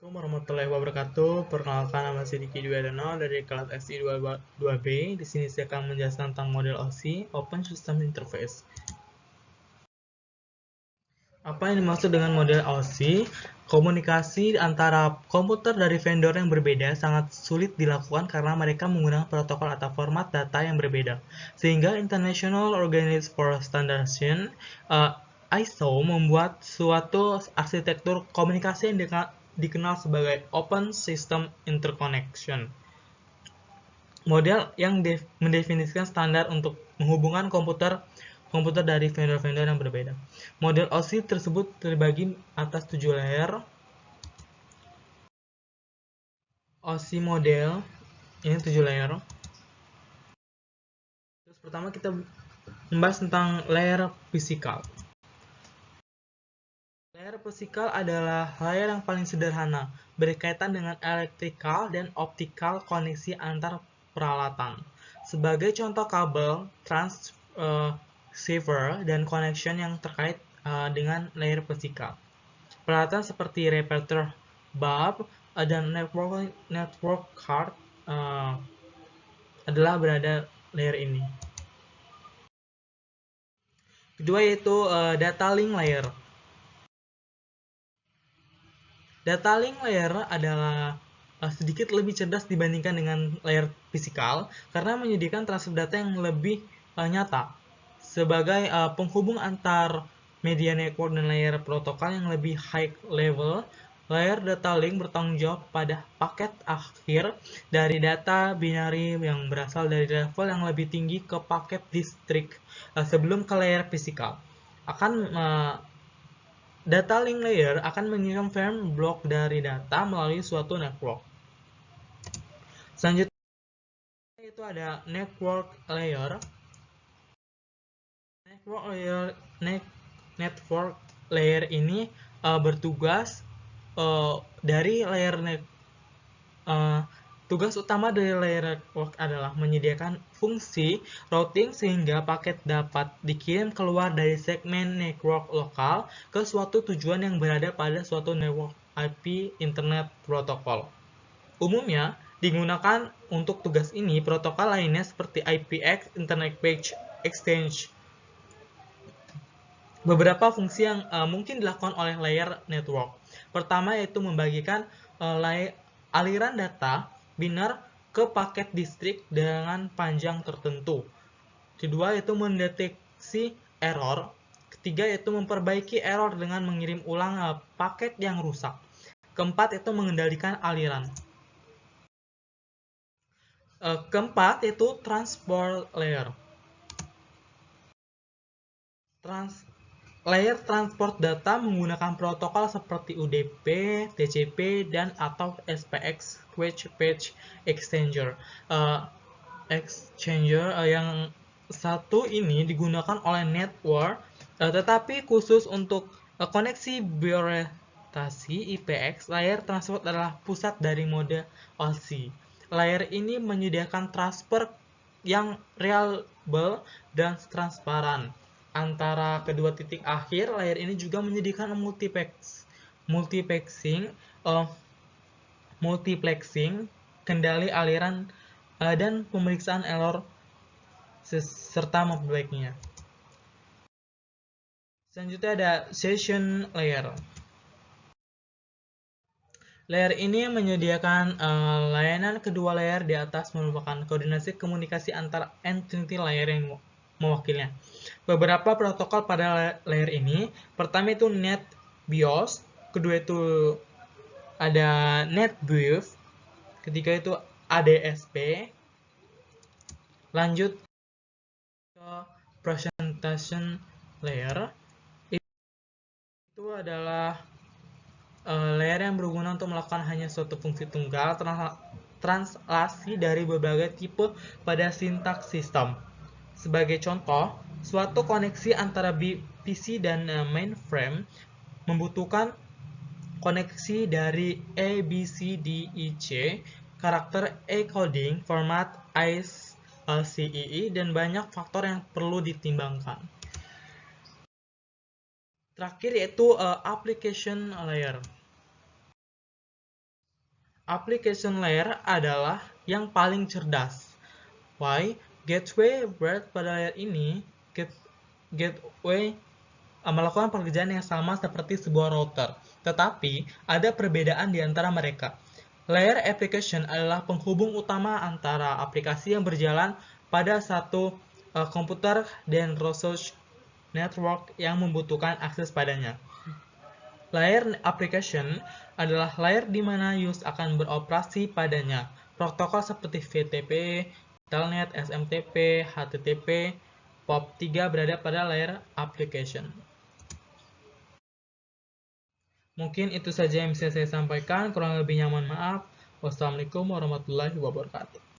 Assalamualaikum warahmatullahi wabarakatuh. Perkenalkan, nama saya Diki Dwiadono dari kelas SI 2B. Di sini saya akan menjelaskan tentang model OSI, Open System Interface. Apa yang dimaksud dengan model OSI? Komunikasi antara komputer dari vendor yang berbeda sangat sulit dilakukan karena mereka menggunakan protokol atau format data yang berbeda. Sehingga International Organization for Standardization ISO membuat suatu arsitektur komunikasi yang dikenal sebagai Open System Interconnection. Model yang mendefinisikan standar untuk menghubungkan komputer dari vendor-vendor yang berbeda. Model OSI tersebut terbagi atas 7 layer. OSI model ini 7 layer. Terus pertama kita membahas tentang layer fisikal. Layer fisikal adalah layer yang paling sederhana, berkaitan dengan elektrikal dan optikal koneksi antar peralatan. Sebagai contoh kabel, transceiver, dan connection yang terkait dengan layer fisikal. Peralatan seperti repeater, bulb, dan network card adalah berada layer ini. Kedua yaitu data link layer. Data link layer adalah sedikit lebih cerdas dibandingkan dengan layer fisikal karena menyediakan transfer data yang lebih nyata. Sebagai penghubung antar media network dan layer protokol yang lebih high level, layer data link bertanggung jawab pada paket akhir dari data binary yang berasal dari level yang lebih tinggi ke paket distrik sebelum ke layer fisikal. Data link layer akan mengirim frame blok dari data melalui suatu network. Selanjutnya itu ada network layer. Network layer ini bertugas dari layer tugas utama dari layer network adalah menyediakan fungsi routing sehingga paket dapat dikirim keluar dari segmen network lokal ke suatu tujuan yang berada pada suatu network IP Internet Protocol. Umumnya digunakan untuk tugas ini protokol lainnya seperti IPX, Internet Page Exchange. Beberapa fungsi yang mungkin dilakukan oleh layer network. Pertama yaitu membagikan aliran data binar ke paket distrik dengan panjang tertentu. Kedua yaitu mendeteksi error. Ketiga yaitu memperbaiki error dengan mengirim ulang paket yang rusak. Keempat yaitu mengendalikan aliran. Keempat yaitu transport layer. Layer transport data menggunakan protokol seperti UDP, TCP, dan atau SPX Switch Page Exchanger. Yang satu ini digunakan oleh network, tetapi khusus untuk koneksi berorientasi IPX, layer transport adalah pusat dari mode OSI. Layer ini menyediakan transfer yang reliable dan transparan. Antara kedua titik akhir, layer ini juga menyediakan multiplexing, kendali aliran, dan pemeriksaan error serta memperbaikinya. Selanjutnya ada session layer. Layer ini menyediakan layanan kedua layer di atas merupakan koordinasi komunikasi antar entity layer yang mewakilnya. Beberapa protokol pada layer ini, pertama itu NetBIOS, kedua itu ada NetBIOS, ketiga itu ADSP, lanjut ke presentation layer. Itu adalah layer yang berguna untuk melakukan hanya suatu fungsi tunggal, translasi dari berbagai tipe pada sintaks sistem. Sebagai contoh, suatu koneksi antara PC dan mainframe membutuhkan koneksi dari A, B, C, D, E, C, karakter encoding, format ICEE, dan banyak faktor yang perlu ditimbangkan. Terakhir yaitu application layer. application layer adalah yang paling cerdas. Why? Gateway berat pada layer ini, gateway melakukan pekerjaan yang sama seperti sebuah router, tetapi ada perbedaan di antara mereka. Layer application adalah penghubung utama antara aplikasi yang berjalan pada satu komputer dan resource network yang membutuhkan akses padanya. Layer application adalah layer di mana use akan beroperasi padanya. Protokol seperti VTP, Telnet, SMTP, HTTP, POP3 berada pada layer application. Mungkin itu saja yang bisa saya sampaikan, kurang lebihnya mohon maaf. Wassalamualaikum warahmatullahi wabarakatuh.